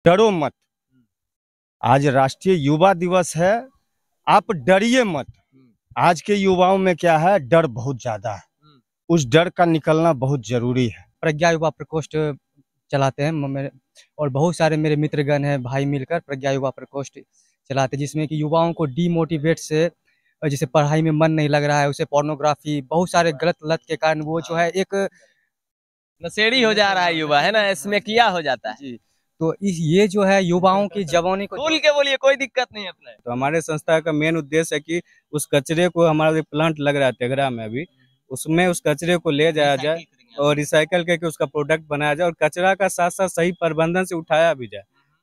डरो मत। आज राष्ट्रीय युवा दिवस है, आप डरिए मत। आज के युवाओं में क्या है, डर बहुत ज्यादा है। उस डर का निकलना बहुत जरूरी है। प्रज्ञा युवा प्रकोष्ठ चलाते हैं मेरे, और बहुत सारे मेरे मित्रगण हैं, भाई मिलकर प्रज्ञा युवा प्रकोष्ठ चलाते हैं, जिसमें कि युवाओं को डीमोटिवेट से, जैसे पढ़ाई में मन नहीं लग रहा है उसे पोर्नोग्राफी, बहुत सारे गलत लत के कारण वो जो है एक नशेड़ी हो जा रहा है युवा, है ना, इसमें किया हो जाता है जी। तो ये जो है युवाओं की जवानी को खोल के बोलिए, कोई दिक्कत नहीं है अपने। तो हमारे संस्था का मेन उद्देश्य है कि उस कचरे को, हमारा जो प्लांट लग रहा है तेघरा में अभी, उसमें उस कचरे को ले जाया जाए और रिसाइकल करके उसका प्रोडक्ट बनाया जाए, और कचरा का साथ साथ सही प्रबंधन से उठाया भी जाए।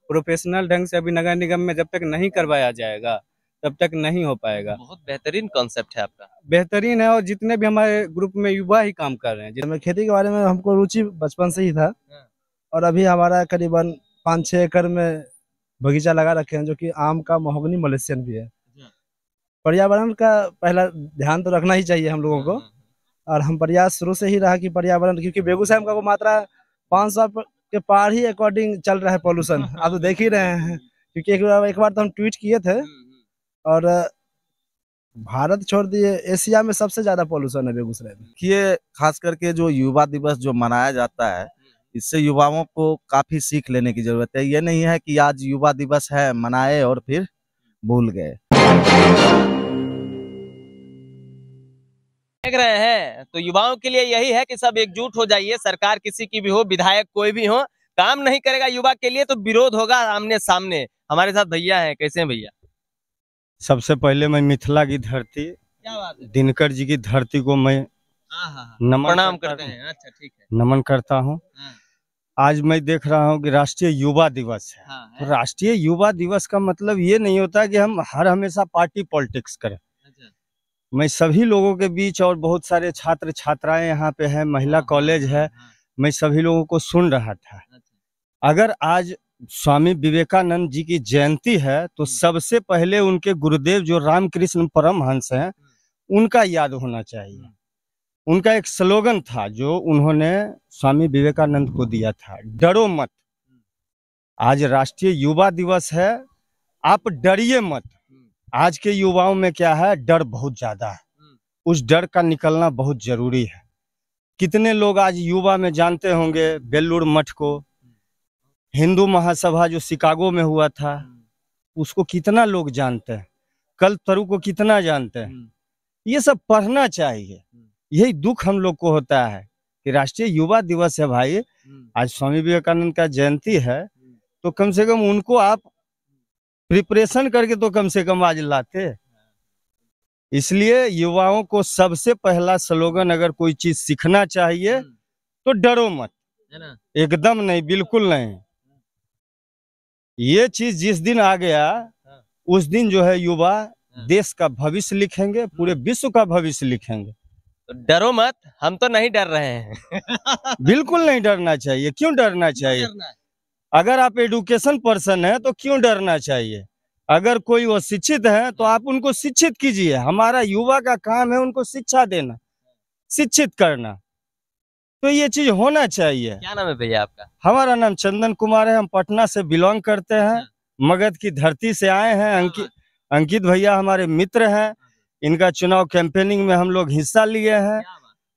प्रोफेशनल ढंग से अभी नगर निगम में जब तक नहीं करवाया जाएगा तब तक नहीं हो पाएगा। बहुत बेहतरीन कॉन्सेप्ट है आपका। बेहतरीन है, और जितने भी हमारे ग्रुप में युवा ही काम कर रहे हैं। जिसमें खेती के बारे में हमको रुचि बचपन से ही था, और अभी हमारा करीबन 5-6 एकड़ में बगीचा लगा रखे हैं, जो कि आम का, महोगनी, मलेशियन भी है। पर्यावरण का पहला ध्यान तो रखना ही चाहिए हम लोगों को, और हम प्रयास शुरू से ही रहा कि पर्यावरण, क्योंकि बेगूसराय का वो मात्रा 500 के पार ही अकॉर्डिंग चल रहा है पॉल्यूशन। आप तो देख ही रहे हैं, क्योंकि एक बार तो हम ट्वीट किए थे, और भारत छोड़ दिए, एशिया में सबसे ज्यादा पॉल्यूशन है बेगूसराय में। ये खास करके जो युवा दिवस जो मनाया जाता है, इससे युवाओं को काफी सीख लेने की जरूरत है। ये नहीं है कि आज युवा दिवस है मनाए और फिर भूल गए। देख रहे हैं तो युवाओं के लिए यही है कि सब एकजुट हो जाइए। सरकार किसी की भी हो, विधायक कोई भी हो, काम नहीं करेगा युवा के लिए तो विरोध होगा आमने सामने। हमारे साथ भैया हैं, कैसे हैं भैया? सबसे पहले मैं मिथिला की धरती, क्या बात है, दिनकर जी की धरती को मैं प्रणाम करते हैं। अच्छा, ठीक है, नमन करता हूँ। आज मैं देख रहा हूँ कि राष्ट्रीय युवा दिवस है। तो राष्ट्रीय युवा दिवस का मतलब ये नहीं होता कि हम हर हमेशा पार्टी पॉलिटिक्स करें। मैं सभी लोगों के बीच, और बहुत सारे छात्र छात्राएं यहाँ पे हैं, महिला कॉलेज है, मैं सभी लोगों को सुन रहा था। अगर आज स्वामी विवेकानंद जी की जयंती है तो सबसे पहले उनके गुरुदेव जो रामकृष्ण परमहंस हैं उनका याद होना चाहिए। उनका एक स्लोगन था जो उन्होंने स्वामी विवेकानंद को दिया था, डरो मत। आज राष्ट्रीय युवा दिवस है, आप डरिए मत। आज के युवाओं में क्या है, डर बहुत ज्यादा है। उस डर का निकलना बहुत जरूरी है। कितने लोग आज युवा में जानते होंगे बेलूर मठ को, हिंदू महासभा जो शिकागो में हुआ था, उसको कितना लोग जानते हैं, कल्पतरु को कितना जानते हैं। ये सब पढ़ना चाहिए। यही दुख हम लोग को होता है कि राष्ट्रीय युवा दिवस है भाई, आज स्वामी विवेकानंद का जयंती है, तो कम से कम उनको आप प्रिपरेशन करके तो कम से कम आज लाते। इसलिए युवाओं को सबसे पहला स्लोगन, अगर कोई चीज सीखना चाहिए तो डरो मत, है ना? एकदम नहीं, बिल्कुल नहीं। ये चीज जिस दिन आ गया उस दिन जो है युवा देश का भविष्य लिखेंगे, पूरे विश्व का भविष्य लिखेंगे। तो डरो मत, हम तो नहीं डर रहे हैं। बिल्कुल नहीं डरना चाहिए। क्यों डरना चाहिए? अगर आप एडुकेशन पर्सन है तो क्यों डरना चाहिए? अगर कोई वो शिक्षित है तो आप उनको शिक्षित कीजिए। हमारा युवा का काम है उनको शिक्षा देना, शिक्षित करना, तो ये चीज होना चाहिए। क्या नाम है भैया आपका? हमारा नाम चंदन कुमार है, हम पटना से बिलोंग करते हैं, मगध की धरती से आए हैं। अंकित भैया हमारे मित्र हैं, इनका चुनाव कैंपेनिंग में हम लोग हिस्सा लिए हैं,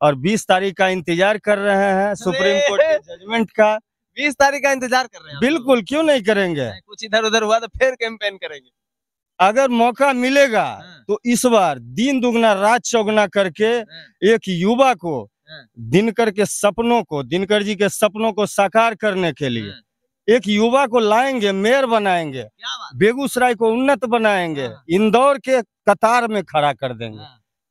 और 20 तारीख का इंतजार कर रहे हैं सुप्रीम कोर्ट के जजमेंट का। 20 तारीख का इंतजार कर रहे हैं? बिल्कुल, क्यों नहीं करेंगे। कुछ इधर उधर हुआ तो फिर कैंपेन करेंगे। अगर मौका मिलेगा तो इस बार दिन दुगना रात चौगुना करके एक युवा को दिनकर के सपनों को, दिनकर जी के सपनों को साकार करने के लिए एक युवा को लाएंगे, मेयर बनाएंगे, बेगूसराय को उन्नत बनाएंगे, इंदौर के कतार में खड़ा कर देंगे।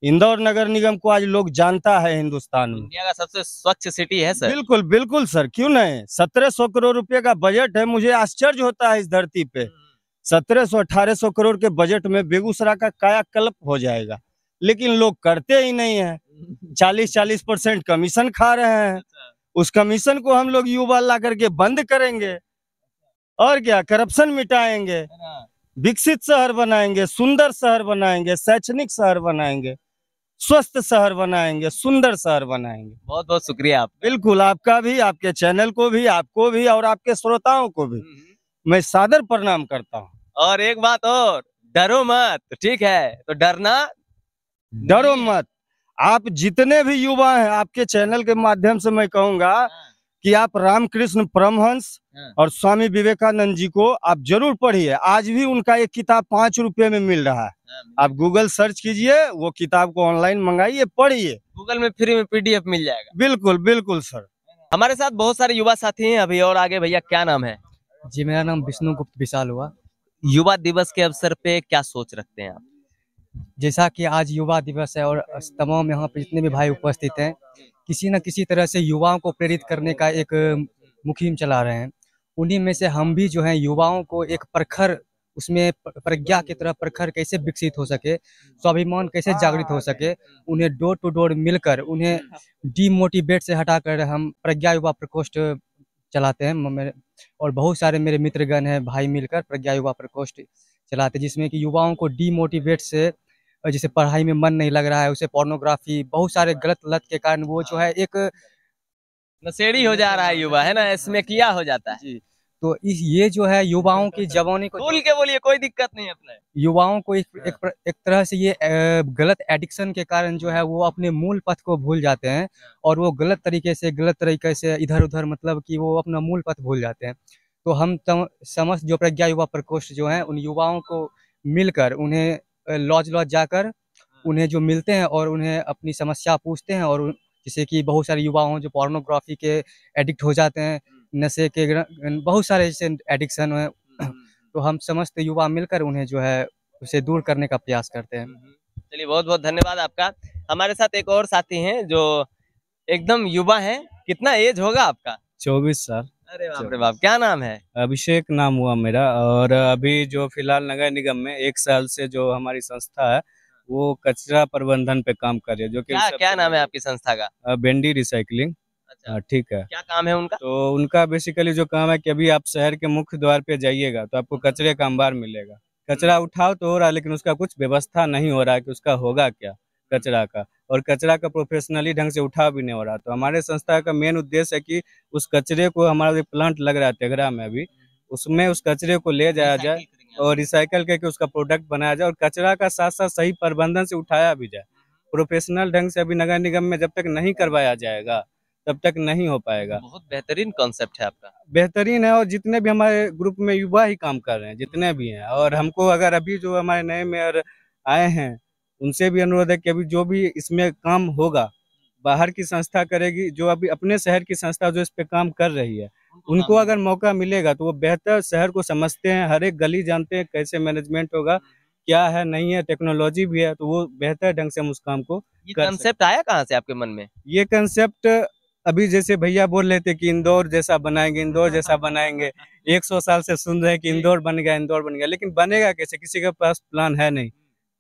इंदौर नगर निगम को आज लोग जानता है हिंदुस्तान में, इंडिया का सबसे स्वच्छ सिटी है सर। बिल्कुल बिल्कुल सर, क्यों नहीं। 1700 करोड़ रुपए का बजट है। मुझे आश्चर्य होता है इस धरती पे 1700-1800 करोड़ के बजट में बेगूसराय का कायाकल्प हो जाएगा, लेकिन लोग करते ही नहीं है। 40% कमीशन खा रहे हैं। उस कमीशन को हम लोग युवा ला करके बंद करेंगे, और क्या, करप्शन मिटाएंगे, विकसित शहर बनाएंगे, सुंदर शहर बनाएंगे, शैक्षणिक शहर बनाएंगे, स्वस्थ शहर बनाएंगे, सुंदर शहर बनाएंगे। बहुत बहुत शुक्रिया आप। बिल्कुल, आपका भी, आपके चैनल को भी, आपको भी, और आपके श्रोताओं को भी। मैं सादर प्रणाम करता हूँ। और एक बात और, डरो मत, ठीक है? तो डरना डरो मत। आप जितने भी युवा हैं, आपके चैनल के माध्यम से मैं कहूंगा कि आप रामकृष्ण परमहंस और स्वामी विवेकानंद जी को आप जरूर पढ़िए। आज भी उनका एक किताब 5 रुपए में मिल रहा है। आप गूगल सर्च कीजिए, वो किताब को ऑनलाइन मंगाइए, पढ़िए। गूगल में फ्री में PDF मिल जाएगा। बिल्कुल बिल्कुल सर। हमारे साथ बहुत सारे युवा साथी हैं अभी और आगे। भैया क्या नाम है? जी मेरा नाम विष्णु गुप्त विशाल हुआ। युवा दिवस के अवसर पे क्या सोच रखते हैं आप? जैसा कि आज युवा दिवस है और तमाम यहाँ पे जितने भी भाई उपस्थित हैं, किसी न किसी तरह से युवाओं को प्रेरित करने का एक मुहिम चला रहे हैं। उन्हीं में से हम भी जो हैं युवाओं को एक प्रखर, उसमें प्रज्ञा की तरह प्रखर कैसे विकसित हो सके, स्वाभिमान कैसे जागृत हो सके, उन्हें डोर टू डोर मिलकर उन्हें डीमोटिवेट से हटाकर हम प्रज्ञा युवा प्रकोष्ठ चलाते हैं। और बहुत सारे मेरे मित्रगण हैं, भाई मिलकर प्रज्ञा युवा प्रकोष्ठ चलाते हैं, जिसमें कि युवाओं को डीमोटिवेट से, जैसे पढ़ाई में मन नहीं लग रहा है उसे पोर्नोग्राफी, बहुत सारे गलत लत के कारण वो जो है एक नशेड़ी हो जा रहा है युवा, है ना? इसमें किया हो जाता है जी। तो ये जो है युवाओं की जवानी को, बोल के बोलिए, कोई दिक्कत नहीं अपने। युवाओं को एक तरह से ये गलत एडिक्शन के कारण जो है वो अपने मूल पथ को भूल जाते हैं और वो गलत तरीके से इधर उधर, मतलब कि वो अपना मूल पथ भूल जाते हैं। तो हम समस्त जो प्रज्ञा युवा प्रकोष्ठ जो है, उन युवाओं को मिलकर उन्हें लॉज जाकर उन्हें जो मिलते हैं और उन्हें अपनी समस्या पूछते हैं। और जैसे कि बहुत सारे युवा हों जो पोर्नोग्राफी के एडिक्ट हो जाते हैं, नशे के बहुत सारे जैसे एडिक्शन है, तो हम समस्त युवा मिलकर उन्हें जो है उसे दूर करने का प्रयास करते हैं। चलिए, बहुत बहुत धन्यवाद आपका। हमारे साथ एक और साथी हैं जो एकदम युवा हैं। कितना एज होगा आपका? 24 साल। अरे बाप रे बाप, क्या नाम है? अभिषेक नाम हुआ मेरा। और अभी जो फिलहाल नगर निगम में 1 साल से जो हमारी संस्था है वो कचरा प्रबंधन पे काम कर रही है। जो कि क्या नाम है आपकी संस्था का? बेंडी रिसाइकलिंग। अच्छा, ठीक है। क्या काम है उनका? तो उनका बेसिकली जो काम है कि अभी आप शहर के मुख्य द्वार पे जाइएगा तो आपको कचरे का अंबार मिलेगा। कचरा उठाओ तो हो रहा है, लेकिन उसका कुछ व्यवस्था नहीं हो रहा है कि उसका होगा क्या कचरा का, और कचरा का प्रोफेशनली ढंग से उठा भी नहीं हो रहा। तो हमारे संस्था का मेन उद्देश्य है कि उस कचरे को, हमारा जो प्लांट लग रहा है तेघरा में अभी, उसमें उस कचरे को ले जाया जाए और रिसाइकल करके उसका प्रोडक्ट बनाया जाए और कचरा का साथ साथ सही प्रबंधन से उठाया भी जाए। प्रोफेशनल ढंग से अभी नगर निगम में जब तक नहीं करवाया जाएगा तब तक नहीं हो पाएगा। बहुत बेहतरीन कॉन्सेप्ट है आपका। बेहतरीन है, और जितने भी हमारे ग्रुप में युवा ही काम कर रहे हैं, जितने भी हैं, और हमको अगर अभी जो हमारे नए मेयर आए हैं उनसे भी अनुरोध है कि अभी जो भी इसमें काम होगा बाहर की संस्था करेगी, जो अभी अपने शहर की संस्था जो इस पे काम कर रही है उनको अगर मौका मिलेगा तो वो बेहतर शहर को समझते हैं, हर एक गली जानते हैं कैसे मैनेजमेंट होगा, क्या है नहीं है, टेक्नोलॉजी भी है, तो वो बेहतर ढंग से हम उस काम को ये कंसेप्ट आया कहाँ से आपके मन में? ये कंसेप्ट अभी जैसे भैया बोल रहे थे कि इंदौर जैसा बनाएंगे, इंदौर जैसा बनाएंगे। 100 साल से सुन रहे हैं कि इंदौर बन गया, इंदौर बन गया, लेकिन बनेगा कैसे? किसी के पास प्लान है नहीं।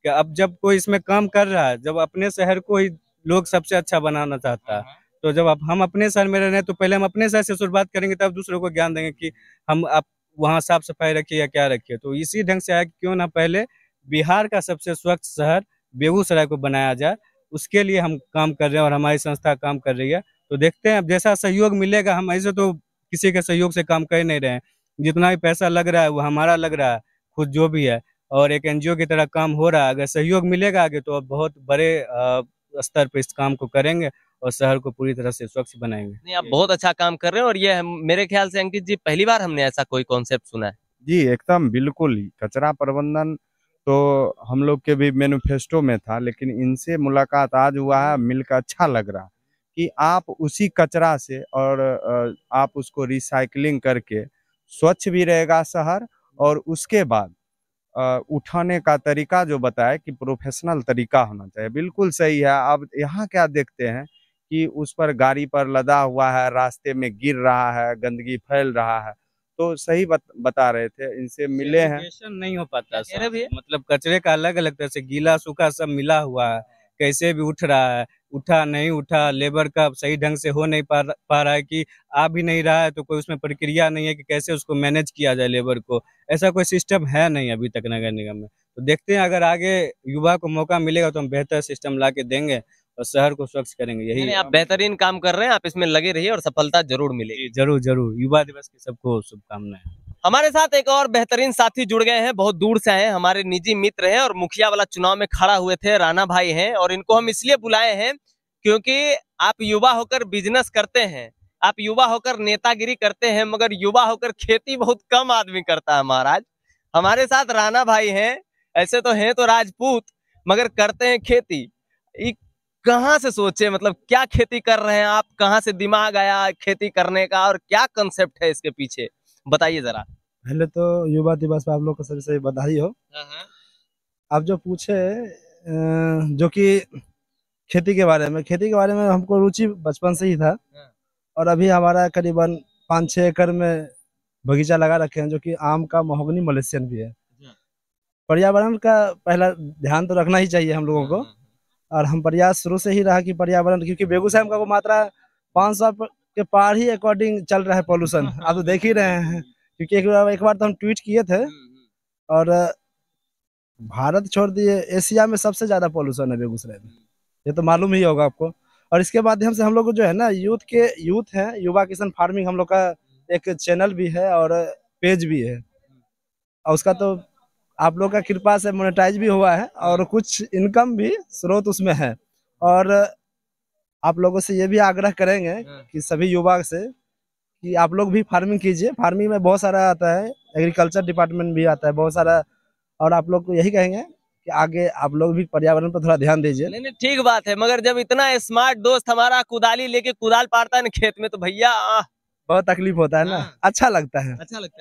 कि अब जब कोई इसमें काम कर रहा है, जब अपने शहर को ही लोग सबसे अच्छा बनाना चाहता है, तो जब हम अपने शहर में रह रहे हैं तो पहले हम अपने शहर से शुरुआत करेंगे, तब दूसरों को ज्ञान देंगे कि हम आप वहाँ साफ सफाई रखिए या क्या रखिए। तो इसी ढंग से आया कि क्यों ना पहले बिहार का सबसे स्वच्छ शहर बेगूसराय को बनाया जाए, उसके लिए हम काम कर रहे हैं और हमारी संस्था काम कर रही है। तो देखते हैं अब जैसा सहयोग मिलेगा। हम ऐसे तो किसी के सहयोग से काम कर नहीं रहे हैं, जितना भी पैसा लग रहा है वो हमारा लग रहा है खुद जो भी है, और एक NGO की तरह काम हो रहा है। अगर सहयोग मिलेगा आगे तो बहुत बड़े स्तर पे इस काम को करेंगे और शहर को पूरी तरह से स्वच्छ बनाएंगे। नहीं, आप बहुत अच्छा काम कर रहे हैं और ये मेरे ख्याल से अंकित जी पहली बार हमने ऐसा कोई कॉन्सेप्ट सुना है। जी एकदम बिल्कुल ही। कचरा प्रबंधन तो हम लोग के भी मैनिफेस्टो में था, लेकिन इनसे मुलाकात आज हुआ है, मिलकर अच्छा लग रहा कि आप उसी कचरा से और आप उसको रिसाइकलिंग करके स्वच्छ भी रहेगा शहर, और उसके बाद उठाने का तरीका जो बताया कि प्रोफेशनल तरीका होना चाहिए, बिल्कुल सही है। अब यहाँ क्या देखते हैं कि उस पर गाड़ी पर लदा हुआ है, रास्ते में गिर रहा है, गंदगी फैल रहा है, तो सही बता रहे थे, इनसे मिले हैं। नहीं हो पाता सर, मतलब कचरे का अलग अलग तरह से गीला सूखा सब मिला हुआ है, कैसे भी उठ रहा है, उठा नहीं उठा, लेबर का सही ढंग से हो नहीं पा रहा है कि आ भी नहीं रहा है, तो कोई उसमें प्रक्रिया नहीं है कि कैसे उसको मैनेज किया जाए लेबर को। ऐसा कोई सिस्टम है नहीं अभी तक नगर निगम में। तो देखते हैं अगर आगे युवा को मौका मिलेगा तो हम बेहतर सिस्टम ला के देंगे और शहर को स्वच्छ करेंगे। यही आप बेहतरीन काम कर रहे हैं, आप इसमें लगे रहिए और सफलता जरूर मिलेगी। जरूर जरूर। युवा दिवस की सबको शुभकामनाएं। हमारे साथ एक और बेहतरीन साथी जुड़ गए हैं, बहुत दूर से आए हैं, हमारे निजी मित्र हैं और मुखिया वाला चुनाव में खड़ा हुए थे, राणा भाई हैं। और इनको हम इसलिए बुलाए हैं क्योंकि आप युवा होकर बिजनेस करते हैं, आप युवा होकर नेतागिरी करते हैं, मगर युवा होकर खेती बहुत कम आदमी करता है महाराज। हमारे साथ राणा भाई हैं, ऐसे तो हैं तो राजपूत, मगर करते हैं खेती। कहाँ से सोचे, मतलब क्या खेती कर रहे हैं आप, कहाँ से दिमाग आया खेती करने का और क्या कंसेप्ट है इसके पीछे, बताइए जरा। पहले तो युवा दिवस पर आप लोग को सबसे बधाई हो। आप जो पूछे जो कि खेती के बारे में हमको रुचि बचपन से ही था। और अभी हमारा करीबन 5-6 एकड़ में बगीचा लगा रखे हैं, जो कि आम का, महोगनी, मलेशियन भी है। पर्यावरण का पहला ध्यान तो रखना ही चाहिए हम लोगों को, और हम प्रयास शुरू से ही रहा कि पर्यावरण, क्योंकि बेगूसराय का वो मात्रा 500 के पार ही अकॉर्डिंग चल रहा है पॉल्यूशन। आप तो देख ही रहे हैं, क्योंकि एक बार तो हम ट्वीट किए थे, और भारत छोड़ दिए एशिया में सबसे ज्यादा पॉल्यूशन है बेगूसराय में, ये तो मालूम ही होगा आपको। और इसके माध्यम से हम लोग जो है ना, यूथ है, युवा किसान फार्मिंग हम लोग का एक चैनल भी है और पेज भी है, और उसका तो आप लोग का कृपा से मोनेटाइज भी हुआ है और कुछ इनकम भी स्रोत उसमें है। और आप लोगों से ये भी आग्रह करेंगे कि सभी युवा से कि आप लोग भी फार्मिंग कीजिए। फार्मिंग में बहुत सारा आता है, एग्रीकल्चर डिपार्टमेंट भी आता है बहुत सारा, और आप लोग को यही कहेंगे कि आगे आप लोग भी पर्यावरण पर थोड़ा ध्यान दीजिए। नहीं, ठीक बात है, मगर जब इतना स्मार्ट दोस्त हमारा कुदाली लेके कुदाल पाड़ता है ना खेत में, तो भैया बहुत तकलीफ होता है ना। अच्छा लगता है,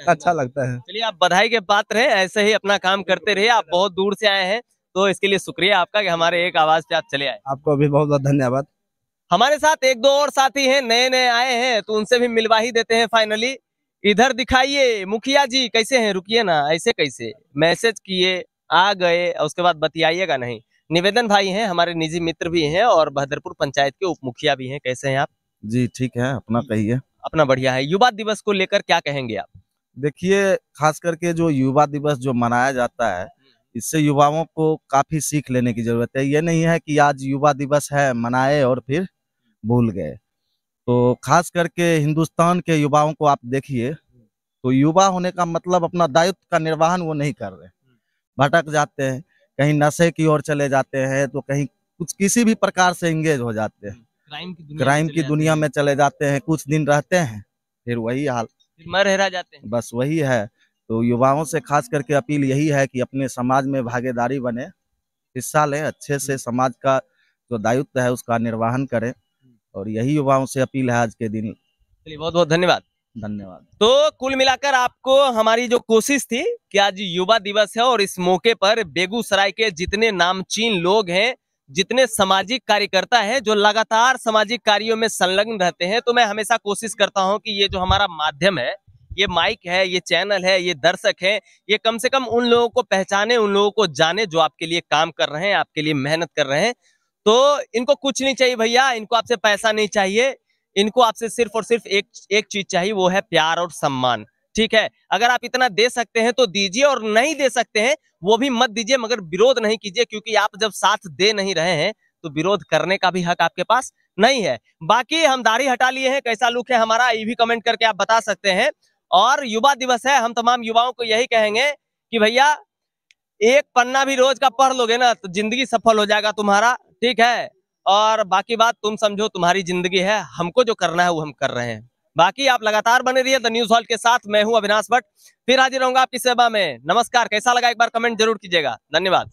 अच्छा लगता है। चलिए, आप बधाई के पात्र हैं, ऐसे ही अपना काम करते रहिए। आप बहुत दूर से आए हैं, तो इसके लिए शुक्रिया आपका कि हमारे एक आवाज पे आप चले आए। आपको भी बहुत बहुत धन्यवाद। हमारे साथ एक दो और साथी हैं, नए नए आए हैं, तो उनसे भी मिलवा ही देते हैं फाइनली। इधर दिखाइए मुखिया जी, कैसे हैं? रुकिए ना, ऐसे कैसे, मैसेज किए, आ गए, उसके बाद बतियाइएगा नहीं। निवेदन भाई हैं, हमारे निजी मित्र भी हैं और बहदरपुर पंचायत के उप मुखिया भी हैं। कैसे हैं आप? जी ठीक है, अपना कहिए। अपना बढ़िया है। युवा दिवस को लेकर क्या कहेंगे आप? देखिए, खास करके जो युवा दिवस जो मनाया जाता है, इससे युवाओं को काफी सीख लेने की जरूरत है। ये नहीं है कि आज युवा दिवस है मनाए और फिर भूल गए। तो खास करके हिंदुस्तान के युवाओं को आप देखिए, तो युवा होने का मतलब अपना दायित्व का निर्वहन वो नहीं कर रहे, भटक जाते हैं, कहीं नशे की ओर चले जाते हैं, तो कहीं कुछ किसी भी प्रकार से एंगेज हो जाते हैं, क्राइम की दुनिया में चले जाते हैं। कुछ दिन रहते हैं, फिर वही हाल, फिर मर रह जाते हैं। बस वही है। तो युवाओं से खास करके अपील यही है कि अपने समाज में भागीदारी बने, हिस्सा लें, अच्छे से समाज का जो दायित्व है उसका निर्वहन करें, और यही युवाओं से अपील है आज के दिन। चलिए, बहुत बहुत धन्यवाद। धन्यवाद। तो कुल मिलाकर आपको हमारी जो कोशिश थी कि आज युवा दिवस है और इस मौके पर बेगूसराय के जितने नामचीन लोग हैं, जितने सामाजिक कार्यकर्ता हैं, जो लगातार सामाजिक कार्यों में संलग्न रहते हैं, तो मैं हमेशा कोशिश करता हूं कि ये जो हमारा माध्यम है, ये माइक है, ये चैनल है, ये दर्शक है, ये कम से कम उन लोगों को पहचाने, उन लोगों को जाने जो आपके लिए काम कर रहे हैं, आपके लिए मेहनत कर रहे हैं। तो इनको कुछ नहीं चाहिए भैया, इनको आपसे पैसा नहीं चाहिए, इनको आपसे सिर्फ और सिर्फ एक चीज चाहिए, वो है प्यार और सम्मान। ठीक है, अगर आप इतना दे सकते हैं तो दीजिए, और नहीं दे सकते हैं वो भी मत दीजिए, मगर विरोध नहीं कीजिए, क्योंकि आप जब साथ दे नहीं रहे हैं तो विरोध करने का भी हक आपके पास नहीं है। बाकी हम दाढ़ी हटा लिए हैं, कैसा लुक है हमारा, ये भी कमेंट करके आप बता सकते हैं। और युवा दिवस है, हम तमाम युवाओं को यही कहेंगे कि भैया एक पन्ना भी रोज का पढ़ लोगे ना तो जिंदगी सफल हो जाएगा तुम्हारा। ठीक है, और बाकी बात तुम समझो, तुम्हारी जिंदगी है, हमको जो करना है वो हम कर रहे हैं। बाकी आप लगातार बने रहिए द न्यूज हॉल के साथ। मैं हूं अविनाश भट्ट, फिर हाजिर रहूंगा आपकी सेवा में। नमस्कार। कैसा लगा एक बार कमेंट जरूर कीजिएगा। धन्यवाद।